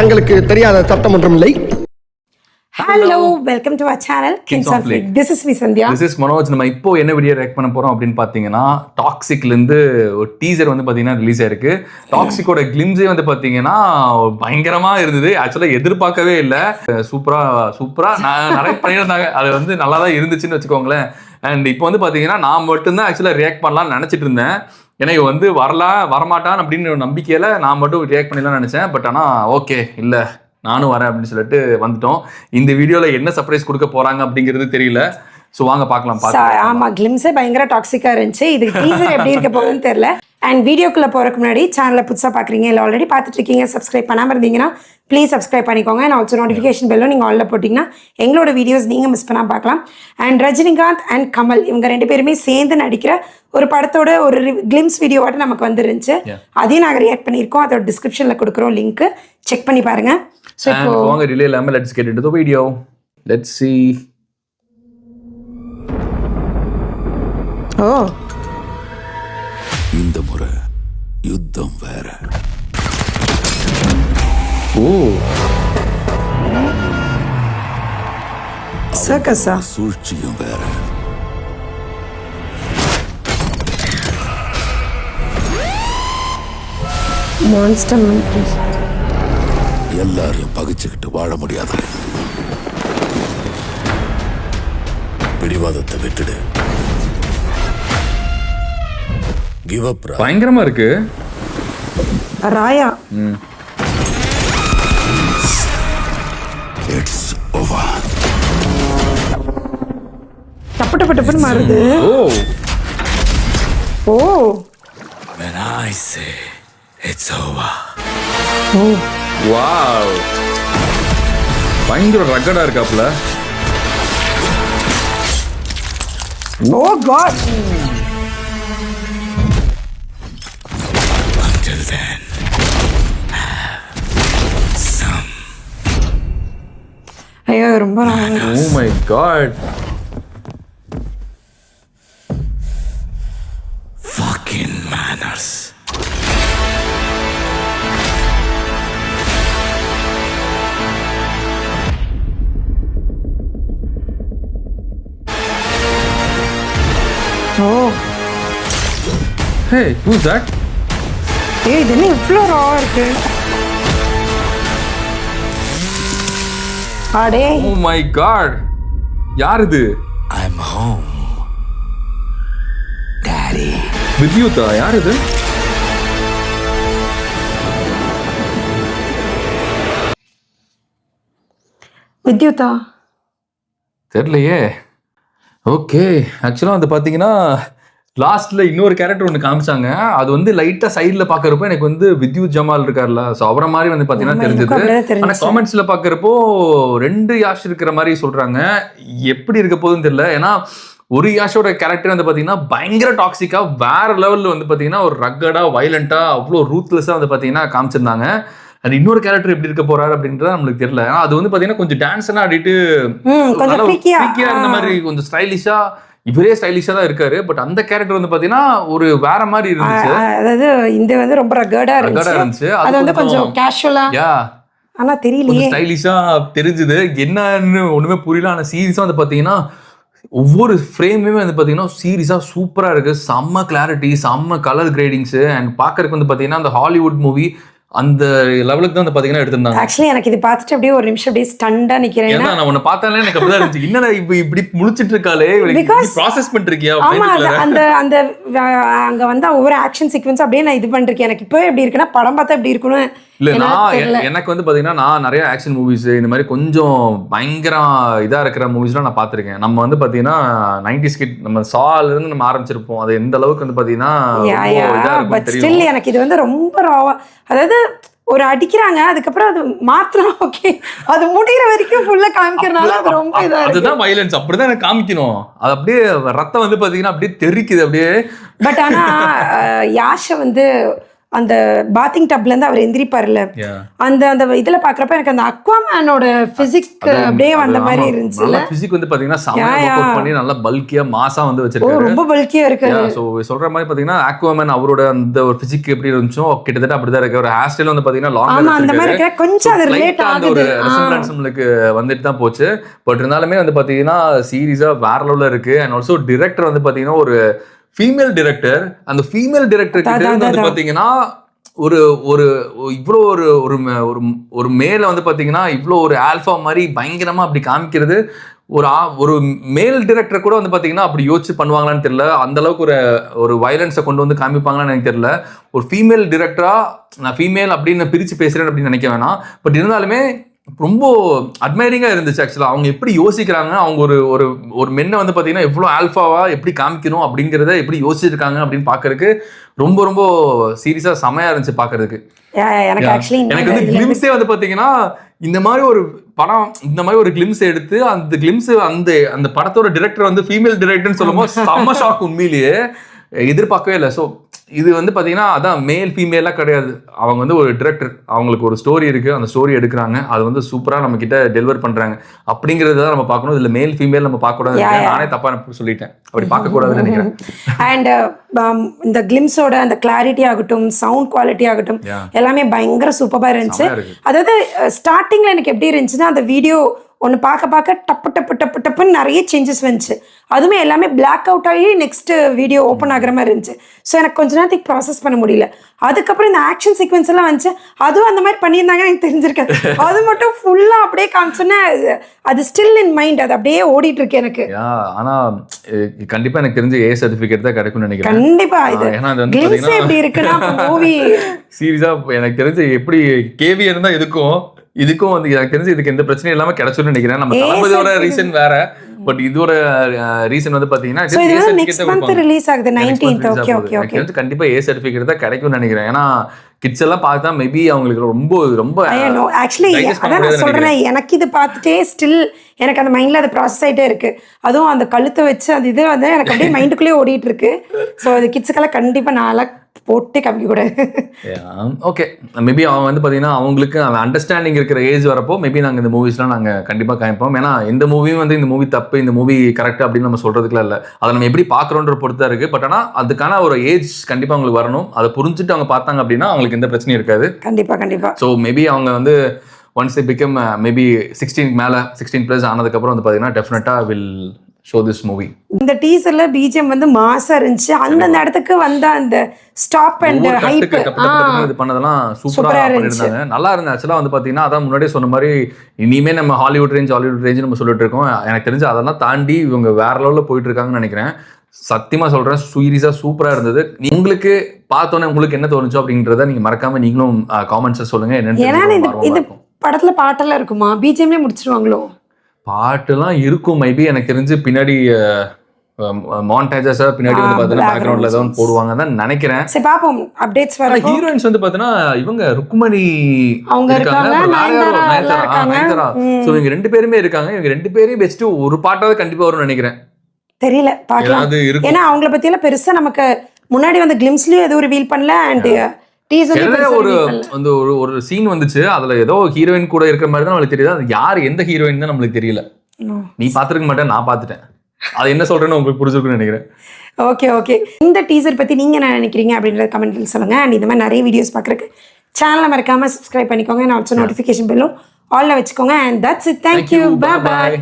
தங்களுக்கு தெரியாத சட்டம் ஒன்றும் இல்லை. Hello, welcome to our channel Kings of Flick. This is me Sandhya. This is Manoj. நம்ம இப்போ என்ன வீடியோ ரெக் பண்ண போறோம் அப்படின்னு பாத்தீங்கன்னா டாக்ஸிக்ல இருந்து ஒரு டீசர் வந்து பாத்தீங்கன்னா ரிலீஸ் ஆயிருக்கு. டாக்ஸிக்கோட கிளிம்ஸே வந்து பாத்தீங்கன்னா பயங்கரமா இருந்தது. ஆக்சுவலா எதிர்பார்க்கவே இல்லை. சூப்பரா நிறைய பண்ணியிருந்தாங்க. அது வந்து நல்லா தான் இருந்துச்சுன்னு வச்சுக்கோங்களேன். அண்ட் இப்போ வந்து பாத்தீங்கன்னா நான் மட்டும்தான் ஆக்சுவலா ரியாக்ட் பண்ணலாம்னு நினைச்சிட்டு இருந்தேன். ஏன்னா இவன் வந்து வரமாட்டான் அப்படின்னு ஒரு நம்பிக்கையில நான் மட்டும் ரியாக்ட் பண்ணிடலாம்னு நினைச்சேன். பட் ஆனா ஓகே இல்ல நானும் வரேன் அப்படின்னு சொல்லிட்டு வந்துட்டோம். இந்த வீடியோல என்ன சர்ப்ரைஸ் கொடுக்க போறாங்க அப்படிங்கிறது தெரியல. ஸோ வாங்க பார்க்கலாம். ஆமா, கிளிம்ஸே பயங்கர டாக்ஸிக்கா இருந்துச்சு. இது டீசர் எப்படி இருக்க போகுதுன்னு தெரியல. அண்ட் வீடியோக்குள்ள போறதுக்கு முன்னாடி சேனலை புதுசா பாக்குறீங்க இல்லை ஆல்ரெடி பார்த்துட்டு இருக்கீங்க, சப்ஸ்கிரைப் பண்ணாம இருந்தீங்கன்னா ப்ளீஸ் சப்ஸ்கிரைப் பண்ணிக்கோங்க. அண்ட் ஆல்சோ நோட்டிஃபிகேஷன் பெல்லும் நீங்கள் ஆல்ல போட்டிங்கன்னா எங்களோட வீடியோஸ் நீங்கள் மிஸ் பண்ணால் பார்க்கலாம். அண்ட் ரஜினிகாந்த் அண்ட் கமல் இவங்க ரெண்டு பேருமே சேர்ந்து நடிக்கிற ஒரு படத்தோட ஒரு கிளிம்ஸ் வீடியோவாட்ட நமக்கு வந்துருந்துச்சு. அதையும் நாங்கள் ரியாக்ட் பண்ணியிருக்கோம். அதோட டிஸ்கிரிப்ஷனில் கொடுக்குறோம், லிங்க் செக் பண்ணி பாருங்க. ஸோ இப்போ வாங்க ரிலே இல்லாமல் let's get into the video. Let's see. Oh, இந்த முறை யுத்தம் வேற. ஓ சர்க்கஸா? சூழ்ச்சியும் வேற. Monster monkey. எல்லாரையும் பகிச்சுக்கிட்டு வாழ முடியாது. பிடிவாதத்தை விட்டுடு. Give up. பயங்கரமா இருக்கு. ராயா. It's over. டப்பு மாறுது. Oh When I say it's over. Wow, பயங்கர ரக்கடா இருக்காப்ல. Oh god. Until then, some. ஐயோ ரொம்ப oh my god. Fucking manners. Oh Hey, who's that? ஏய், இது என்ன இவ்வளோ ராவா இருக்கு? அடே Oh my god. யார் இது? I'm home. Daddy. வித்யுதா? யார் இது? வித்யுதா? தெரியலையே. ஓகே, ஆக்சுவலாக வந்து பார்த்தீங்கன்னா லாஸ்ட்ல இன்னொரு கேரக்டர் ஒன்று காமிச்சாங்க. அது வந்து லைட்டா சைட்ல பாக்குறப்போ எனக்கு வந்து வித்யுத் ஜமால் இருக்கார்ல, ஸோ அவரை மாதிரி வந்து பார்த்தீங்கன்னா தெரிஞ்சது. ஆனால் காமெண்ட்ஸ்ல பாக்குறப்போ ரெண்டு யாஷ் இருக்கிற மாதிரி சொல்றாங்க. எப்படி இருக்க போகுதுன்னு தெரியல. ஏன்னா ஒரு யாஷோட கேரக்டர் வந்து பார்த்தீங்கன்னா பயங்கர டாக்ஸிக்கா வேற லெவலில் வந்து பார்த்தீங்கன்னா ஒரு ரக்கடா வயலண்டா அவ்வளோ ரூத்லெஸ்ஸாக வந்து பார்த்தீங்கன்னா காமிச்சிருந்தாங்க. அது இன்னொரு கேரக்டர் எப்படி இருக்க போறாரு அப்படின்றது நம்மளுக்கு தெரியல. ஏன்னா அது வந்து பார்த்தீங்கன்னா கொஞ்சம் டான்ஸ் எல்லாம் ஆடிட்டு இந்த மாதிரி கொஞ்சம் ஸ்டைலிஷா, இவரே ஸ்டைலிஷா தான் இருக்காரு. பட் அந்த கேரக்டர் வந்து பாத்தீங்கன்னா ஒரு வேற மாதிரி இருந்துச்சு. அதாவது இந்த வந்து ரொம்ப ரக்கடா இருந்துச்சு. அது வந்து கொஞ்சம் கேஷுவலா, ஆனா தெரியலையே, ஸ்டைலிஷா தெரிஞ்சது. என்னன்னு ஒண்ணுமே புரியல. ஆனா சீரியஸா வந்து பாத்தீங்கன்னா ஒவ்வொரு ஃப்ரேமுமே வந்து பாத்தீங்கன்னா சீரியஸா சூப்பரா இருக்கு. செம்ம கிளாரிட்டி, செம்ம கலர் கிரேடிங்ஸ். அண்ட் பாக்குறதுக்கு வந்து பாத்தீங்கன்னா அந்த ஹாலிவுட் மூவி அந்த லெவலுக்கு தான் வந்து பாத்தீங்கன்னா எடுத்திருந்தாங்க. ஆக்சுவலி எனக்கு இது பார்த்துட்டு அப்படியே ஒரு நிமிஷம் அப்படியே ஸ்டண்டா நிக்கிறேன். ஏன்னா நான் உன்னை பார்த்தாலே எனக்கு அப்படிதான் இருந்துச்சு. என்னடா இப்படி முழிச்சிட்டு இருக்காளே, ப்ராசஸ் பண்ணிருக்கியா? ஆமா, அந்த அந்த அங்க வந்து ஒவ்வொரு ஆக்ஷன் சீக்வென்ஸ் அப்படியே நான் இது பண்ணிருக்கேன். எனக்கு இப்போ எப்படி இருக்குன்னா படம் பார்த்தா எப்படி இருக்கணும் இல்ல. எனக்கு வந்து பாத்தீங்கன்னா நான் நிறைய ஆக்ஷன் மூவிஸ் இந்த மாதிரி கொஞ்சம் பயங்கர இதா இருக்கிற மூவிஸ்லாம் நான் பார்த்திருக்கேன். நம்ம வந்து பாத்தீங்கன்னா 90s கிட், நம்ம சால இருந்து நம்ம ஆரம்பிச்சிருப்போம். அது எந்த அளவுக்கு வந்து பாத்தீங்கன்னா எனக்கு இது வந்து ரொம்ப ராவா, அதாவது ஒரு அடிக்கிறாங்க, அதுக்கப்புறம் அது மாத்திரம் ஓகே, அது முடிகிற வரைக்கும் ஃபுல்லா காமிக்கிறனால அது ரொம்ப இதா இருக்கு. அதுதான் வயலன்ஸ், அப்படிதான் எனக்கு காமிக்கணும். அது அப்படியே ரத்தம் வந்து பாத்தீங்கன்னா அப்படியே தெரிக்குது அப்படியே. பட் ஆனா யாஷ வந்து அந்த பாத்திங் டப்ல இருந்து அவர் எந்திரிப்பார்ல அந்த அந்த இதுல பாக்குறப்ப எனக்கு அந்த அக்வாமேனோட பிசிக் அப்படியே வந்த மாதிரி இருந்துச்சுல. பிசிக் வந்து பாத்தீங்கன்னா செமையா ஒர்க் அவுட் பண்ணி நல்லா பல்கியா மாசா வந்து வச்சிருக்காரு. ரொம்ப பல்கியா இருக்காரு. சோ சொல்ற மாதிரி பாத்தீங்கன்னா அக்வாமேன் அவரோட அந்த ஒரு பிசிக் எப்படி இருந்துச்சோ கிட்டத்தட்ட அப்படிதான் இருக்கு. ஒரு ஹேர் ஸ்டைல் வந்து பாத்தீங்கன்னா லாங் அந்த மாதிரி இருக்கு. கொஞ்சம் அது ரிலேட் ஆகுது. ஒரு ரெசம்பலன்ஸ் உங்களுக்கு வந்துட்டு தான் போச்சு. பட் இருந்தாலுமே வந்து பாத்தீங்கன்னா சீரிஸா வேற லெவல்ல இருக்கு. அண்ட் ஆல்சோ டைரக்டர் வந்து பாத்தீங்கன்னா ஒரு ஃபீமேல் டைரக்டர். அந்த ஃபீமேல் டைரக்டர் கிட்ட வந்து பாத்தீங்கன்னா ஒரு ஒரு இவ்வளோ ஒரு ஒரு மேல வந்து பாத்தீங்கன்னா இவ்வளோ ஒரு ஆல்ஃபா மாதிரி பயங்கரமா அப்படி காமிக்கிறது ஒரு மேல் டைரக்டர் கூட வந்து பாத்தீங்கன்னா அப்படி யோசிச்சு பண்ணுவாங்களான்னு தெரியல. அந்த அளவுக்கு ஒரு வயலன்ஸை கொண்டு வந்து காமிப்பாங்களான்னு எனக்கு தெரியல. ஒரு ஃபீமேல் டைரக்டரா நான் ஃபீமேல் அப்படின்னு பிரிச்சு பேசுறேன் அப்படின்னு நினைக்க வேணாம். பட் இருந்தாலுமே ரொம்ப அட்மைரிங்கா இருந்துச்சு. ஆக்சுவலா அவங்க எப்படி யோசிக்கிறாங்க, அவங்க ஒரு மென்னை வந்து பாத்தீங்கன்னா எவ்வளவு ஆல்ஃபாவா எப்படி காமிக்கணும் அப்படிங்கறத எப்படி யோசிச்சிருக்காங்க அப்படின்னு பாக்குறதுக்கு ரொம்ப ரொம்ப சீரியஸா செமையா இருந்துச்சு பாக்குறதுக்கு. எனக்கு வந்து கிளிம்ஸே வந்து பாத்தீங்கன்னா இந்த மாதிரி ஒரு படம் இந்த மாதிரி ஒரு கிளிம்ஸ் எடுத்து அந்த கிளிம்ஸ் அந்த படத்தோட டைரக்டர் வந்து ஃபீமேல் டைரக்டர்னு சொல்லும்போது செம்ம ஷாக். உண்மையிலேயே எதிர்பார்க்கவே இல்லை. ஸோ இது வந்து பாத்தீங்கன்னா அதான் மேல் ஃபீமேலாம் கிடையாது. அவங்க வந்து ஒரு டைரக்டர், அவங்களுக்கு ஒரு ஸ்டோரி இருக்கு, அந்த ஸ்டோரி எடுக்கிறாங்க, அது வந்து சூப்பரா நம்ம கிட்ட டெலிவர் பண்றாங்க அப்படிங்கறத நம்ம பார்க்கணும். இதுல மேல் ஃபீமேல் நம்ம பார்க்க கூடாது. நானே தப்பா சொல்லிட்டேன், அப்படி பார்க்க கூடாதுன்னு நினைக்கிறேன். அண்ட் இந்த கிளிம்ஸோட அந்த கிளாரிட்டி ஆகட்டும், சவுண்ட் குவாலிட்டி ஆகட்டும், எல்லாமே பயங்கர சூப்பரா இருந்துச்சு. அதாவது ஸ்டார்டிங்ல எனக்கு எப்படி இருந்துச்சுன்னா அந்த வீடியோ ஒன்று பார்க்க டப்புன்னு நிறைய சேஞ்சஸ் வந்துச்சு. அதுவுமே எல்லாமே பிளாக் அவுட் ஆகி நெக்ஸ்ட் வீடியோ ஓப்பன் ஆகிற மாதிரி இருந்துச்சு. ஸோ எனக்கு கொஞ்ச நேரத்துக்கு ப்ராசஸ் பண்ண முடியல. அதுக்கப்புறம் இந்த ஆக்ஷன் சீக்வன்ஸ் எல்லாம் வந்துச்சு, அதுவும் அந்த மாதிரி பண்ணியிருந்தாங்க எனக்கு தெரிஞ்சிருக்காது. அது மட்டும் ஃபுல்லாக அப்படியே காமிச்சோன்னா அது ஸ்டில் இன் மைண்ட், அது அப்படியே ஓடிட்டு இருக்கு எனக்கு. ஆனா கண்டிப்பா எனக்கு தெரிஞ்ச ஏ சர்டிஃபிகேட் தான் கிடைக்கும்னு நினைக்கிறேன். கண்டிப்பா இது கிளிம்ஸ் எப்படி இருக்குன்னா மூவி சீரியஸா எனக்கு தெரிஞ்சு எப்படி கேவி இருந்தா இதுக்கும் வந்து எனக்கு தெரிஞ்சு இதுக்கு எந்த பிரச்சனையும் இல்லாம கிடைச்சுன்னு நினைக்கிறேன். நம்ம தளபதியோட ரீசன் வேற, பட் இதோட ரீசன் வந்து பாத்தீங்கன்னா கண்டிப்பா ஏ சர்டிபிகேட் தான் கிடைக்கும்னு நினைக்கிறேன். ஏன்னா கிட்ஸ் எல்லாம் பார்த்தா மேபி அவங்களுக்கு ரொம்ப ரொம்ப ஆக்சுவலி அதான் நான் சொல்றேன், எனக்கு இது பார்த்துட்டே ஸ்டில் எனக்கு அந்த மைண்ட்ல அது ப்ராசஸ் ஆகிட்டே இருக்கு. அதுவும் அந்த கழுத்தை வச்சு அந்த இது வந்து எனக்கு அப்படியே மைண்டுக்குள்ளேயே ஓடிட்டு இருக்கு. ஸோ அது கிட்ஸுக்கெல்லாம் கண்டிப்பா நான்லாம் போட்டே காமிக்க கூடாது. ஓகே, மேபி அவங்க வந்து பார்த்தீங்கன்னா அவங்களுக்கு அண்டர்ஸ்டாண்டிங் இருக்கிற ஏஜ் வரப்போ மேபி நாங்கள் இந்த மூவிஸ்லாம் நாங்கள் கண்டிப்பாக காமிப்போம். ஏன்னா இந்த மூவியும் வந்து இந்த மூவி தப்பு, இந்த மூவி கரெக்ட் அப்படின்னு நம்ம சொல்றதுக்குலாம் இல்லை. அதை நம்ம எப்படி பார்க்குறோன்ற பொறுத்தா இருக்கு. பட் ஆனால் அதுக்கான ஒரு ஏஜ் கண்டிப்பாக அவங்களுக்கு வரணும். அதை புரிஞ்சுட்டு அவங்க பார்த்தாங்க அப்படின்னா அவங்களுக்கு எந்த பிரச்சனையும் இருக்காது. கண்டிப்பாக. ஸோ மேபி அவங்க வந்து ஒன்ஸ் they become மேபி 16 மேலே 16+ ஆனதுக்கப்புறம் வந்து பார்த்தீங்கன்னா டெஃபினட்டாக வில் ஷோ திஸ் மூவி. இந்த டீசர்ல பிஜிஎம் வந்து மாசா இருந்துச்சு. அந்த இடத்துக்கு வந்த அந்த ஸ்டாப் அண்ட் ஹைப் இது பண்ணதெல்லாம் சூப்பரா பண்ணிருந்தாங்க, நல்லா இருந்துச்சு. ஆக்சுவலா வந்து பாத்தீங்கன்னா அதான் முன்னாடியே சொன்ன மாதிரி இனிமே நம்ம ஹாலிவுட் ரேஞ்ச் நம்ம சொல்லிட்டு இருக்கோம். எனக்கு தெரிஞ்சு அதெல்லாம் தாண்டி இவங்க வேற லெவல்ல போயிட்டு இருக்காங்கன்னு நினைக்கிறேன். சத்தியமா சொல்றேன், சீரியஸா சூப்பரா இருந்தது. உங்களுக்கு பார்த்தோன்னே உங்களுக்கு என்ன தோணுச்சோ அப்படின்றத நீங்க மறக்காம நீங்களும் காமெண்ட்ஸ்ல சொல்லுங்க. என்னன்னு இந்த படத்துல பாட்டெல்லாம் இருக்குமா? பிஜிஎம்ல முடிச்சிருவாங்களோ? பாட்டுலாம் இருக்கும் மேபி. எனக்கு தெரிஞ்சு பின்னாடி மான்டேஜஸா பின்னாடி வந்து பாத்தீங்கன்னா பேக்ரவுண்ட்ல ஏதோ போடுவாங்க தான் நினைக்கிறேன். சரி பாப்போம் அப்டேட்ஸ் வர. ஹீரோயின்ஸ் வந்து பாத்தீங்கன்னா இவங்க ருக்மணி அவங்க இருக்காங்க, நயன்தாரா. சோ இவங்க ரெண்டு பேருமே இருக்காங்க. இவங்க ரெண்டு பேரையும் பெஸ்ட் ஒரு பாட்டாவது கண்டிப்பா வரும்னு நினைக்கிறேன். தெரியல, பார்க்கலாம். ஏன்னா அவங்கள பத்தி எல்லாம் பெருசா நமக்கு முன்னாடி வந்து கிளிம்ஸ்லயும் எதுவும் ரிவீல் பண்ணல. அண்ட் ஒரு சீன் வந்துச்சு, அதுல ஏதோ ஹீரோயின் கூட இருக்கிற மாதிரி தான் நம்மளுக்கு தெரியுது. அது யார் எந்த ஹீரோயின் தான் நம்மளுக்கு தெரியல. நீ பாத்துருக்க மாட்டேன், நான் பாத்துட்டேன். அது என்ன சொல்றேன்னு உங்களுக்கு புரிஞ்சிருக்குன்னு நினைக்கிறேன். ஓகே இந்த டீசர் பத்தி நீங்க என்ன நினைக்கிறீங்க அப்படின்றத கமெண்ட்ல சொல்லுங்க. அண்ட் இந்த மாதிரி நிறைய வீடியோஸ் பாக்குறதுக்கு சேனலை மறக்காம சப்ஸ்கிரைப் பண்ணிக்கோங்க. அண்ட் ஆல்சோ நோட்டிஃபிகேஷன் பெல்லும் ஆல்ல வச்சுக்கோங்க. And that's it. Thank you. Bye by.